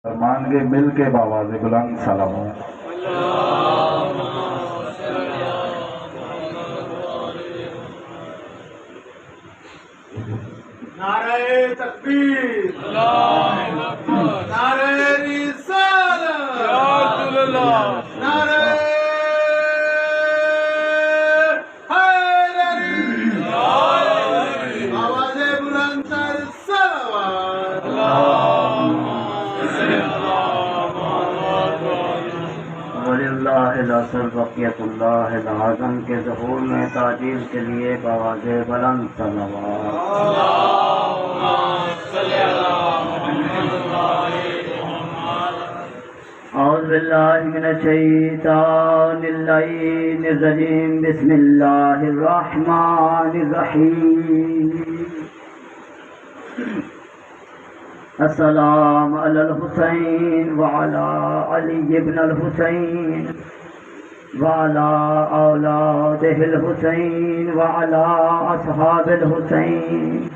مانگے مل کے باواز بلند سلام. نعرہ تکبیر، نعرہ رسالت، نعرہ حیدری، آواز بلند تر صلوات. وللہ العصر بقیت اللہ العظم کے ظہور میں تعجیل کے لیے بآواز بلند صلوات. اعوذ باللہ من الشیطان اللعین الرجیم. بسم اللہ الرحمن الرحیم. السلام علی الحسین وعلی علی ابن الحسین وعلی اولادہ الحسین وعلی اصحاب الحسین.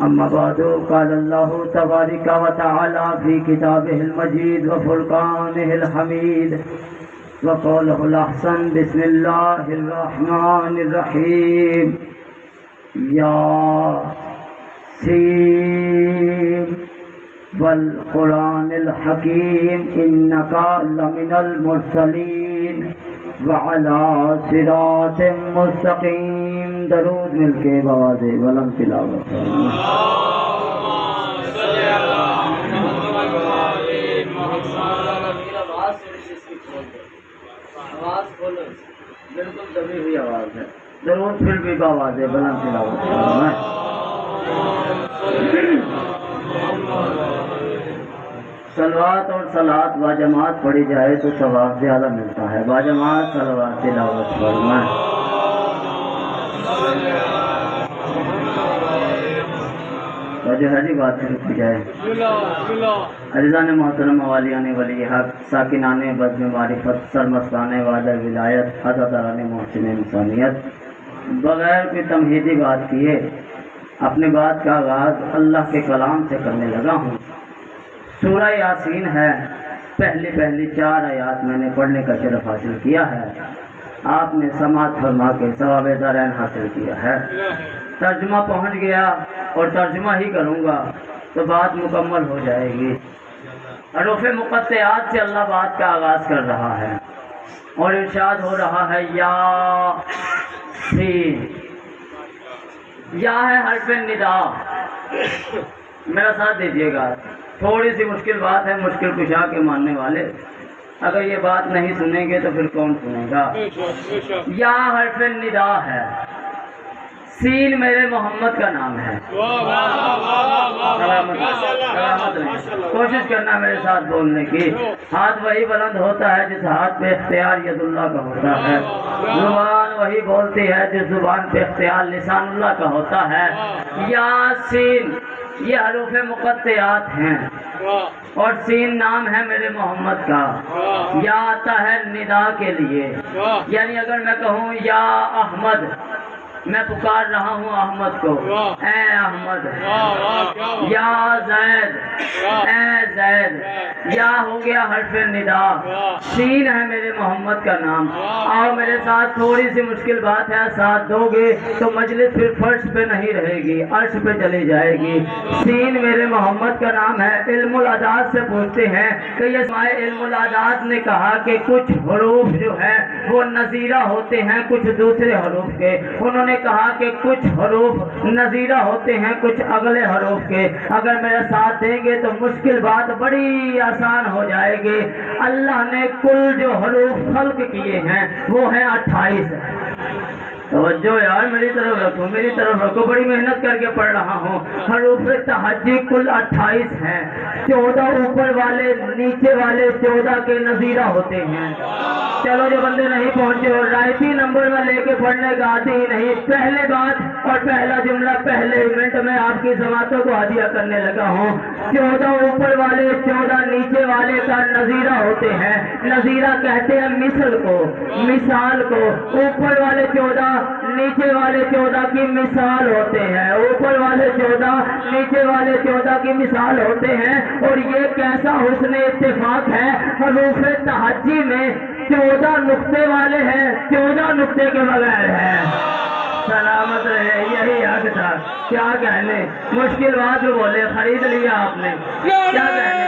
اما بعد قال اللہ تبارک و تعالی فی کتابہ المجید وفرقانہ الحمید وقولہ الاحسن. بسم اللہ الرحمن الرحیم. یا سین والقرآن الحکیم انکا لمن المرسلین وعلی صراط مستقیم. درود مل کے بآواز بلند تلاوت. آواز کھولو، بالکل دبی ہوئی آواز ہے. درود پھر بھی بآواز بلند تلاوت. صلوات اور صلات باجماعت پڑھی جائے تو ثواب زیادہ ملتا ہے. باجماعت صلوات تلاوت فرمائیں. جو ہے بات شروع کی جائے. عزیزان محترم، والیان ولی حق، ساکنان بزم معرفت، سرمستان وعدہ ولایت، عزاداران محسن انسانیت، بغیر کوئی تمہیدی بات کیے اپنی بات کا آغاز اللہ کے کلام سے کرنے لگا ہوں. سورہ یاسین ہے. پہلی 4 آیات میں نے پڑھنے کا شرف حاصل کیا ہے. آپ نے سماعت فرما کے ثواب دارین حاصل کیا ہے. ترجمہ پہنچ گیا اور ترجمہ ہی کروں گا تو بات مکمل ہو جائے گی. حروف مقطعات سے اللہ بات کا آغاز کر رہا ہے اور ارشاد ہو رہا ہے یا سین. یا ہے حرف ندا. میرا ساتھ دیجیے گا، تھوڑی سی مشکل بات ہے. مشکل کشا کے ماننے والے اگر یہ بات نہیں سنیں گے تو پھر کون سنے گا. یا حرف ندا ہے. سین میرے محمد کا نام ہے. کوشش کرنا میرے ساتھ بولنے کی. ہاتھ وہی بلند ہوتا ہے جس ہاتھ پہ اختیار ید اللہ کا ہوتا ہے. زبان وہی بولتی ہے جس زبان پہ اختیار لسان اللہ کا ہوتا ہے. یا سین یہ حروف مقطعات ہیں اور سین نام ہے میرے محمد کا. یا آتا ہے ندا کے لیے، یعنی اگر میں کہوں یا احمد، میں پکار رہا ہوں احمد کو، اے احمد. یا زید، اے زید. یا ہو گیا حرف ندا. سین ہے میرے محمد کا نام. آؤ میرے ساتھ، تھوڑی سی مشکل بات ہے، ساتھ دو گے تو مجلس پھر فرش پہ نہیں رہے گی، عرش پہ چلی جائے گی. سین میرے محمد کا نام ہے. علم العداد سے پوچھتے ہیں کہ یہ علم العداد نے کہا کہ کچھ حروف جو ہے وہ نظیرہ ہوتے ہیں کچھ دوسرے حروف کے. انہوں نے کہا کہ کچھ حروف نظیرہ ہوتے ہیں کچھ اگلے حروف کے. اگر میرا ساتھ دیں گے تو مشکل بات بڑی آسان ہو جائے گی. اللہ نے کل جو حروف خلق کیے ہیں وہ ہیں 28. توجہ یار، میری طرف رکھو، میری طرف رکھو. بڑی محنت کر کے پڑھ رہا ہوں. حروف تہجی کل 28 ہیں. 14 اوپر والے، نیچے والے 14 کے نظیرہ ہوتے ہیں. چلو جو بندے نہیں پہنچے اور رائتی نمبر میں لے کے پڑھنے کا آتی ہی نہیں، پہلے بات اور پہلا جملہ پہلے منٹ میں آپ کی سماعتوں کو ہدیہ کرنے لگا ہوں. 14 اوپر والے 14 نیچے والے کا نظیرہ ہوتے ہیں. نظیرہ کہتے ہیں مثل کو، مثال کو. اوپر والے 14 نیچے والے 14 کی مثال ہوتے ہیں، اوپر والے 14 نیچے والے 14 کی مثال ہوتے ہیں۔ اور یہ کیسا حسن اتفاق ہے، حروف تہجی میں 14 نقطے والے ہیں، 14 نقطے کے بغیر ہے۔ سلامت رہے، یہی حق تھا۔ کیا کہنے، مشکل بات جو بولے، خرید لیا آپ نے، کیا کہنے۔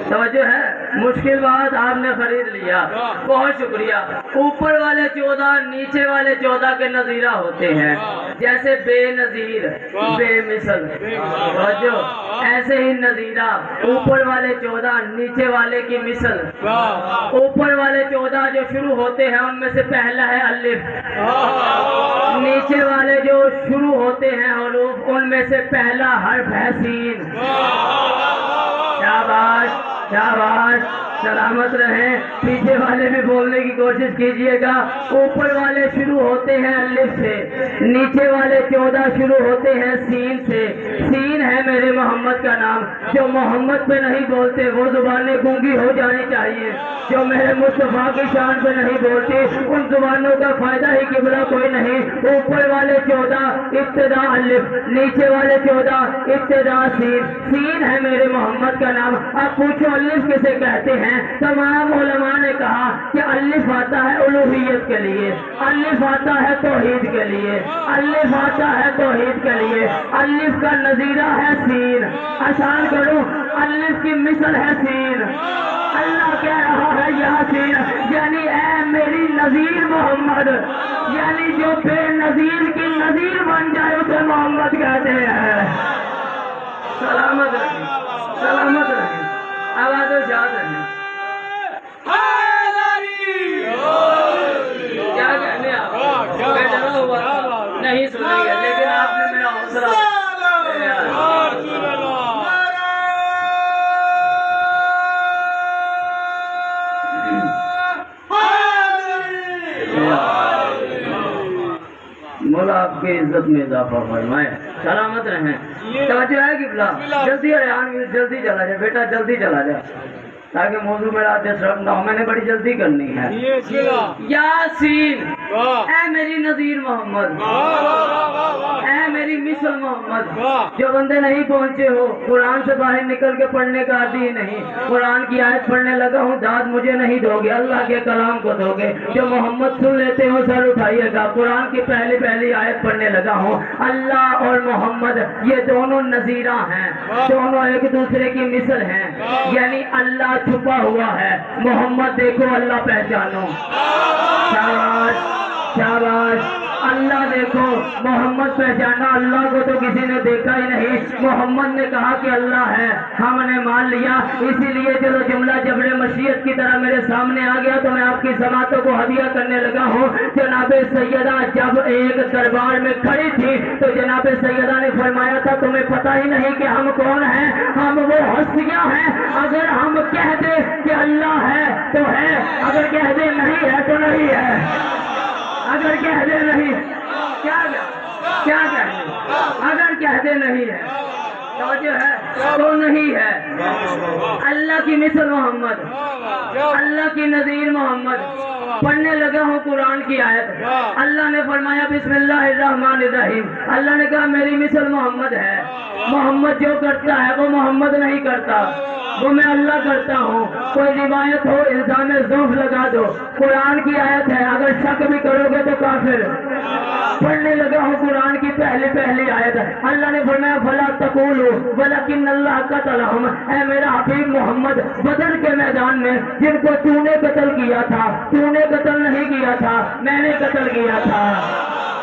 توجہ ہے، مشکل بات آپ نے خرید لیا، بہت شکریہ۔ اوپر والے 14 نیچے والے 14 کے نظیرہ ہوتے ہیں، جیسے بے نظیر بے مثل، توجہ، ایسے ہی نظیرہ اوپر والے 14 نیچے والے کی مثل۔ اوپر والے 14 جو شروع ہوتے ہیں ان میں سے پہلا ہے الف، نیچے والے جو شروع ہوتے ہیں حروف ان میں سے پہلا حرف ہے سین۔ شاباش شاباش، سلامت رہیں۔ پیچھے والے بھی بولنے کی کوشش کیجئے گا۔ اوپر والے شروع ہوتے ہیں الف سے، نیچے والے 14 شروع ہوتے ہیں سین سے۔ سین ہے میرے محمد کا نام۔ جو محمد پہ نہیں بولتے وہ زبانیں گونگی ہو جانی چاہیے، جو میرے مصطفیٰ کی شان پہ نہیں بولتی ان زبانوں کا فائدہ ہی قبلہ کوئی نہیں۔ اوپر والے 14 ابتدا الف، نیچے والے 14 ابتدا سین۔ سین ہے میرے محمد کا نام۔ اب پوچھو الف کسے کہتے ہیں؟ تمام علماء نے کہا کہ الف آتا ہے الوہیت کے لیے، الف آتا ہے توحید کے لیے، الف آتا ہے توحید کے لیے۔ الف کا نظیرہ ہے سین۔ آسان کروں، الف کی مثل ہے سین۔ اللہ کہہ رہا ہے یاسین، یعنی اے میری نذیر محمد، یعنی جو بے نظیر کی نظیر بن جائے اسے محمد کہتے ہیں۔ سلامت رہیں، سلامت رہیں، آواز و شاد رہیں۔ کیا کہنے آپ؟ میں ڈرا ہوا تھا نہیں سنیں گے، لیکن آپ نے میرا حوصلہ مولا آپ کی عزت میں اضافہ فرمائے۔ سلامت رہیں۔ توجہ ہے قبلہ، جلدی ریحان جلدی چلا جائے بیٹا، جلدی چلا جائے تاکہ موضوع میرا ڈسٹرب نہ ہو، میں نے بڑی جلدی کرنی ہے۔ یاسین، اے میری نذیر محمد، اے میری مثل محمد۔ جو بندے نہیں پہنچے ہو، قرآن سے باہر نکل کے پڑھنے کا عادی ہی نہیں، قرآن کی آیت پڑھنے لگا ہوں، داد مجھے نہیں دو گے، اللہ کے کلام کو دو گے۔ جو محمد سن لیتے ہو سر اٹھائیے گا، قرآن کی پہلی آیت پڑھنے لگا ہوں۔ اللہ اور محمد یہ دونوں نظیرہ ہیں، دونوں ایک دوسرے کی مثل ہیں، یعنی اللہ چھپا ہوا ہے، محمد دیکھو اللہ پہچانو۔ شاباش شاباش، اللہ دیکھو محمد پہچانا، اللہ کو تو کسی نے دیکھا ہی نہیں، محمد نے کہا کہ اللہ ہے، ہم نے مان لیا۔ اسی لیے جو جملہ جبر مشیت کی طرح میرے سامنے آ گیا تو میں آپ کی سماعتوں کو ہدیہ کرنے لگا ہوں۔ جناب سیدہ جب ایک دربار میں کھڑی تھی تو جناب سیدہ نے فرمایا تھا تمہیں پتہ ہی نہیں کہ ہم کون ہیں، ہم وہ ہستیاں ہیں، اگر ہم کہہ دیں کہ اللہ ہے تو ہے، اگر کہہ دیں نہیں ہے تو نہیں ہے، اگر کہہ دے نہیں کیا کہہ دے، اگر کہہ دے نہیں ہے توجہ ہے تو نہیں ہے۔ اللہ کی مثل محمد، اللہ کی نذیر محمد۔ پڑھنے لگا ہوں قرآن کی آیت، اللہ نے فرمایا بسم اللہ الرحمن الرحیم، اللہ نے کہا میری مثل محمد ہے، محمد جو کرتا ہے وہ محمد نہیں کرتا، وہ میں اللہ کرتا ہوں۔ کوئی روایت ہو الزام ضعف لگا دو، قرآن کی آیت ہے، اگر شک بھی کرو گے تو کافر۔ پڑھنے لگا ہوں قرآن کی پہلی آیت، اللہ نے فرمایا فلا تقولوا ولکن اللہ قتلہم، اے میرا حبیب محمد بدر کے میدان میں جن کو تو نے قتل کیا تھا، تو نے قتل نہیں کیا تھا، میں نے قتل کیا تھا۔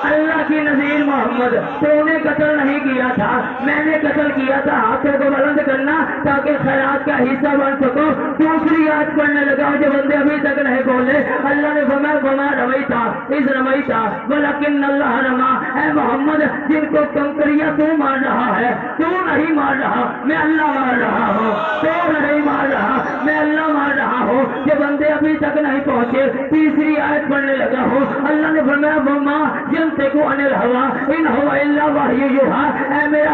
اللہ کی نذیر محمد، تو نے قتل نہیں کیا تھا، میں نے قتل کیا تھا۔ ہاتھوں کو بلند کرنا تاکہ خیرات کا حصہ بن سکو۔ دوسری آیت پڑھنے لگا جو بندے ابھی تک نہیں بولے، اللہ نے فرمایا وما رمیتا اذ رمیتا ولکن اللہ رما، اے محمد جن کو کنکریاں تو مار رہا ہے، تو نہیں مار رہا، میں اللہ مار رہا ہوں، تو نہیں مار رہا، میں اللہ مار رہا ہوں۔ جو بندے ابھی تک نہیں پہنچے، تیسری آیت پڑھنے لگا ہوں، اللہ نے فرمایا وما ينطق عن الهوى ان هو الا وحی یوحی، اے میرا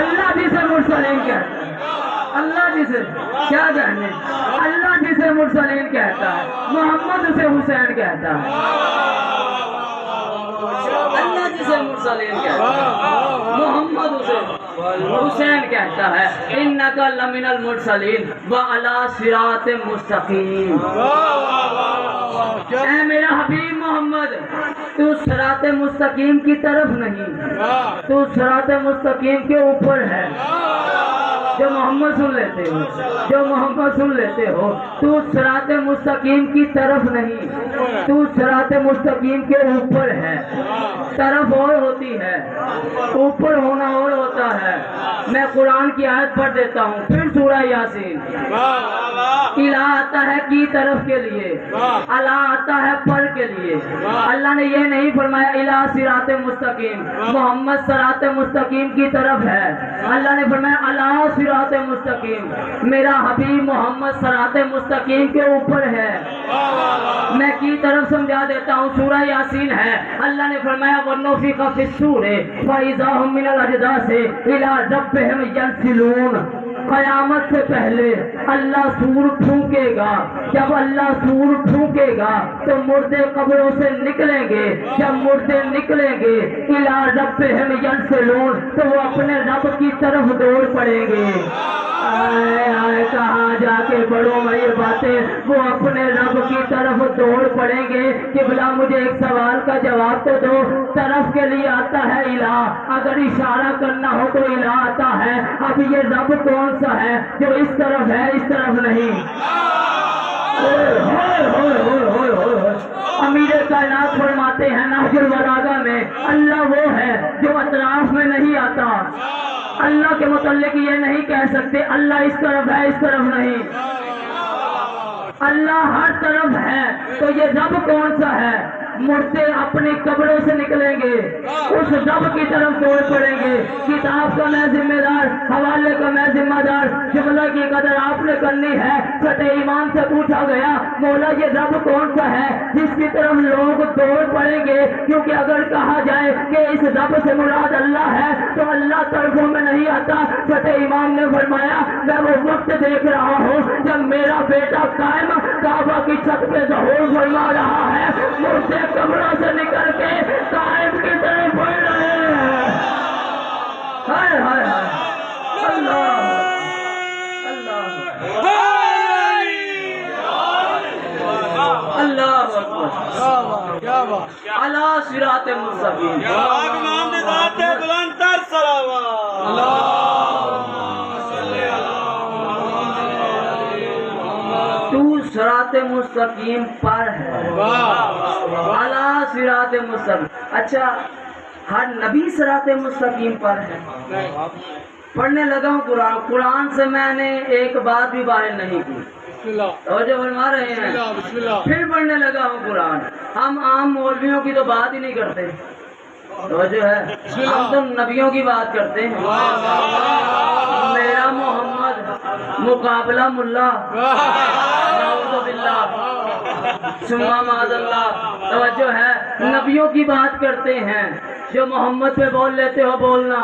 اللہ جسے مرسلین کہتا ہے، اللہ جسے کیا کہنے، اللہ جسے مرسلین کہتا ہے، محمد اسے حسین کہتا ہے، اللہ جسے مرسلین کہتا ہے، محمد اسے حسین کہتا ہے۔ انکا لمن المرسلین وعلی صراط مستقیم، اے میرا حبیب محمد، تو صراط مستقیم کی طرف نہیں، تو صراط مستقیم کے اوپر ہے۔ جو محمد سن لیتے ہو، جو محمد سن لیتے ہو، تو صراط مستقیم کی طرف نہیں، تو صراط مستقیم کے اوپر ہے۔ طرف اور ہوتی ہے، اوپر ہونا اور ہوتا ہے۔ میں قرآن کی آیت پڑھ دیتا ہوں، پھر سورہ یاسین۔ الہ آتا ہے کی طرف کے لیے، الہ آتا ہے پر کے لیے۔ اللہ نے یہ نہیں فرمایا الہ صراط مستقیم، محمد صراط مستقیم کی طرف ہے۔ اللہ نے فرمایا الہ صراط مستقیم، میرا حبیب محمد صراط مستقیم کے اوپر ہے۔ میں کی طرف سمجھا دیتا ہوں، سورہ یاسین ہے۔ اللہ نے فرمایا وَنُفِخَ فِی الصُّورِ فَإِذَا هُم مِّنَ الْأَجْدَاثِ إِلَىٰ رَبِّهِمْ يَنسِلُونَ۔ قیامت سے پہلے اللہ سور پھونکے گا، جب اللہ سور پھونکے گا تو مردے قبروں سے نکلیں گے، جب مردے نکلیں گے اِلیٰ رَبِّهِمْ يَنسِلُونَ تو وہ اپنے رب کی طرف دوڑ پڑیں گے۔ آئے آئے کہاں جا کے بڑوں میں یہ باتیں، وہ اپنے رب کی طرف دوڑ پڑیں گے۔ قبلہ مجھے ایک سوال کا جواب تو دو، طرف کے لیے آتا ہے الہ، اگر اشارہ کرنا ہو تو الہ آتا ہے۔ اب یہ رب کون سا ہے جو اس طرف ہے اس طرف نہیں؟ امیر کائنات فرماتے ہیں نہج البلاغہ میں، اللہ وہ ہے جو اطراف میں نہیں آتا۔ اللہ کے متعلق یہ نہیں کہہ سکتے اللہ اس طرف ہے اس طرف نہیں، اللہ ہر طرف ہے۔ تو یہ رب کون سا ہے؟ مردے اپنی قبروں سے نکلیں گے، اس رب کی طرف دوڑ پڑیں گے۔ کتاب کا میں ذمہ دار، حوالے کا میں ذمہ دار، جملہ کی قدر آپ نے کرنی ہے۔ فتح ایمان سے پوچھا گیا مولا یہ رب کون سا ہے جس کی طرف لوگ دوڑ پڑیں گے؟ کیونکہ اگر کہا جائے کہ اس رب سے مراد اللہ ہے تو اللہ طرفوں میں نہیں آتا۔ فتح ایمان نے فرمایا میں وہ وقت دیکھ رہا ہوں جب میرا بیٹا قائم کعبہ کی چھت پہ ظہور فرما رہا ہے، مردے قبروں سے نکل کے قائم کی طرف بڑھ رہے ہیں۔ ہائے ہائے ہائے، اللہ اللہ اکبر، علی صراط مستقیم۔ تو صراط مستقیم پر ہے، علی صراط مستقیم۔ اچھا ہر نبی صراط مستقیم پر ہے؟ پڑھنے لگا ہوں قرآن، قرآن سے میں نے ایک بات بھی باہر نہیں کی، اور جو فرما رہے ہیں پھر پڑھنے لگا ہوں قرآن۔ ہم عام مولویوں کی تو بات ہی نہیں کرتے، تو جو ہے ہم تو نبیوں کی بات کرتے ہیں۔ میرا محمد مقابلہ ملا، نعوذ باللہ ثم معاذ اللہ، توجہ ہے، نبیوں کی بات کرتے ہیں۔ جو محمد پہ بول لیتے ہو بولنا،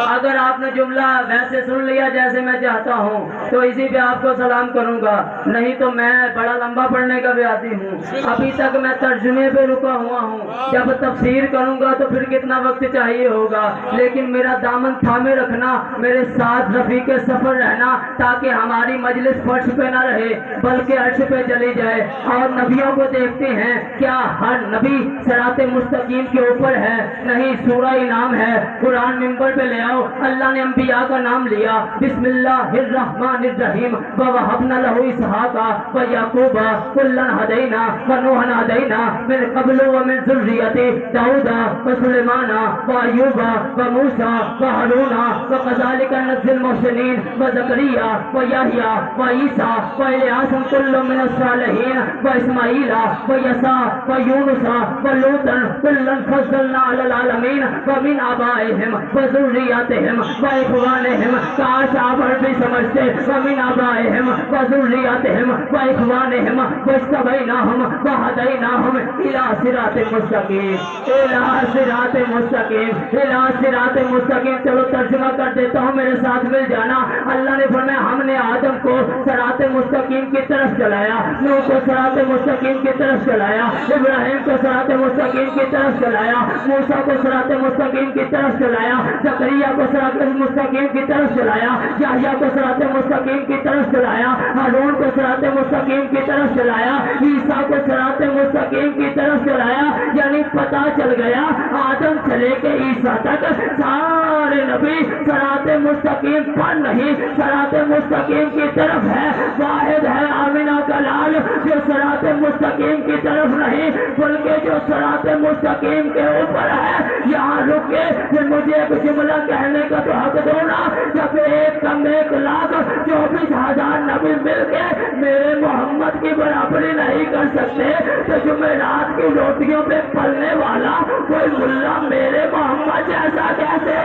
اگر آپ نے جملہ ویسے سن لیا جیسے میں چاہتا ہوں تو اسی پہ آپ کو سلام کروں گا، نہیں تو میں بڑا لمبا پڑھنے کا بھی عادی ہوں۔ ابھی تک میں ترجمے پہ رکا ہوا ہوں، جب تفسیر کروں گا تو پھر کتنا وقت چاہیے ہوگا، لیکن میرا دامن تھامے رکھنا، میرے ساتھ رفیق سفر رہنا، تاکہ ہماری مجلس فرش پہ نہ رہے بلکہ عرش پہ چلی جائے۔ اور نبیوں کو دیکھتے ہیں، کیا ہر نبی صراط مستقیم کے اوپر ہے؟ نہیں، سورہ نام ہے، قرآن ممبر پہ لے آؤ۔ اللہ نے انبیاء کا نام لیا، بسم اللہ الرحمن الرحیم، وَوَهَبْنَا لَهُ إِسْحَاقَ وَيَعْقُوبَ كُلًّا هَدَيْنَا وَنُوحًا هَدَيْنَا مِنْ قَبْلُ وَمِنْ ذُرِّيَّتِهِ دَاوُودَ وَسُلَيْمَانَ وَأَيُّوبَ وَمُوسَى وَهَارُونَ وَكَذَلِكَ نَجْزِي الْمُحْسِنِينَ وَزَكَرِيَّا وَيَحْيَىٰ وَعِيسَىٰ وَإِلْيَاسَ كُلٌّ مِّنَ الصَّالِحِينَ وَإِسْمَاعِيلَ وَيَسَعَ وَيُونُسَ وَلُوطًا كُلًّا فَضَّلْنَا عَلَى الْعَالَمِينَ العالمین ومن آبائہم وذریاتہم وإخوانہم. کاش آپ عربی سمجھتے. ومن آبائہم وذریاتہم وإخوانہم واجتبیناہم وہدیناہم الی صراط مستقیم. الی صراط مستقیم. الی صراط مستقیم. چلو ترجمہ کر دیتا ہوں, میرے ساتھ مل جانا. اللہ نے فرمایا ہم نے آدم کو صراط مستقیم کی طرف چلایا, نوح کو صراط مستقیم کی طرف چلایا, ابراہیم کو صراط مستقیم کی طرف چلایا, موسیٰ کو صراط مستقیم کی طرف چلایا, زکریا کو صراط مستقیم کی طرف چلایا, یحییٰ کو صراط مستقیم کی طرف چلایا, ہارون کو صراط مستقیم کی طرف چلایا, عیسیٰ کو صراط مستقیم کی طرف چلایا. یعنی پتہ چل گیا آدم سے لے کے عیسیٰ تک سارے نبی صراط مستقیم پر نہیں, صراط مستقیم کی طرف ہے. واحد ہے آمینہ کا لال جو صراط مستقیم کی طرف نہیں بلکہ جو صراط مستقیم کے اوپر ہے. یہاں رک کے پھر مجھے ایک جملہ کہنے کا تو حق دو نا. جب 1,24,000 نبی مل کے میرے محمد کی برابری نہیں کر سکتے تو جمعرات کی روٹیوں پہ پلنے والا کوئی ملا میرے محمد جیسا کیسے؟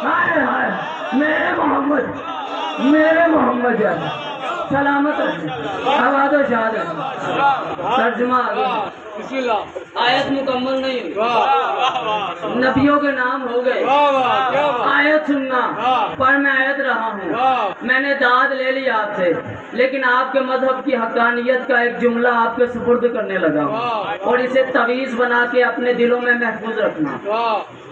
ہائے ہائے, میرے محمد جیسا سلامت آباد و شاد ہے. ترجمہ آیت مکمل نہیں ہوئی, نبیوں کے نام ہو گئے. آیت سننا پر میں آیت رہا ہوں. میں نے داد لے لی آپ سے, لیکن آپ کے مذہب کی حقانیت کا ایک جملہ آپ کے سپرد کرنے لگا ہوں, اور اسے تعویذ بنا کے اپنے دلوں میں محفوظ رکھنا.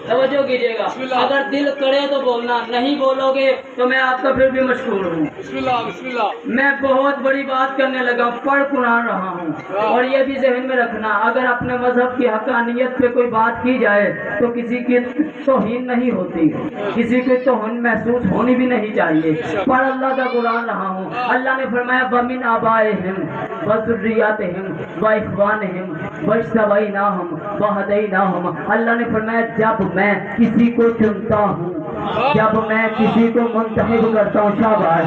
توجہ کیجیے گا, اگر دل کرے تو بولنا, نہیں بولو گے تو میں آپ کا پھر بھی مشکور ہوں. میں بہت بڑی بات کرنے لگا ہوں, پڑھ قرآن رہا ہوں. اور یہ بھی ذہن میں رکھنا, اگر اپنے مذہب کی حقانیت پہ کوئی بات کی جائے تو کسی کی توہین نہیں ہوتی, کسی کی توہین محسوس ہونی بھی نہیں چاہیے. پر اللہ کا قرآن رہا ہوں. اللہ نے فرمایا وَمِنْ آبَائِهِمْ وَذُرِّيَّاتِهِمْ وَإِخْوَانِهِمْ وَاجْتَبَيْنَاهُمْ وَهَدَيْنَاهُمْ. اللہ نے فرمایا جب میں کسی کو چنتا ہوں, جب میں کسی کو منتخب کرتا ہوں, شاباش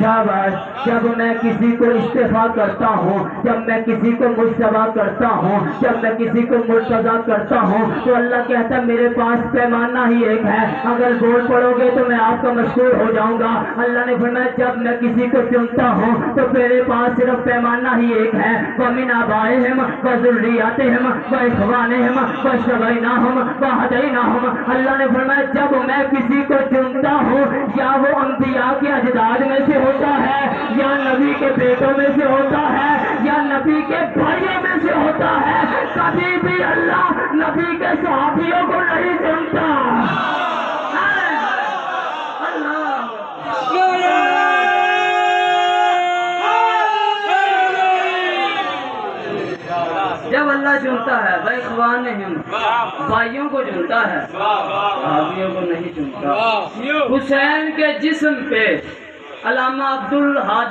شاباش, جب میں کسی کو استعفا کرتا ہوں, جب میں کسی کو مجتبی کرتا ہوں, جب میں کسی کو مرتضی کرتا ہوں, تو اللہ کہتا ہے میرے پاس پیمانہ ہی ایک ہے. اگر بول پڑو گے تو میں آپ کا مشکور ہو جاؤں گا. اللہ نے فرمایا جب میں کسی کو چنتا ہوں تو میرے پاس صرف پیمانہ ہی ایک ہے. وَمِنْ آبَائِهِمْ وَذُرِّيَّاتِهِمْ وَإِخْوَانِهِمْ وَاجْتَبَيْنَاهُمْ وَهَدَيْنَاهُمْ. اللہ نے فرمایا جب میں کسی کو چنتا ہوں, یا وہ انبیاء کے اجداد میں سے ہوتا ہے, یا نبی کے بیٹوں میں سے ہوتا ہے, یا نبی کے بھائیوں میں سے ہوتا ہے, کبھی بھی اللہ نبی کے صحابیوں کو نہیں چنتا. جب اللہ چنتا ہے وَإِخْوَانِهِمْ, بھائیوں کو چنتا ہے, صحابیوں کو نہیں چنتا. حسین کے جسم پہ علامہ عبدالحادی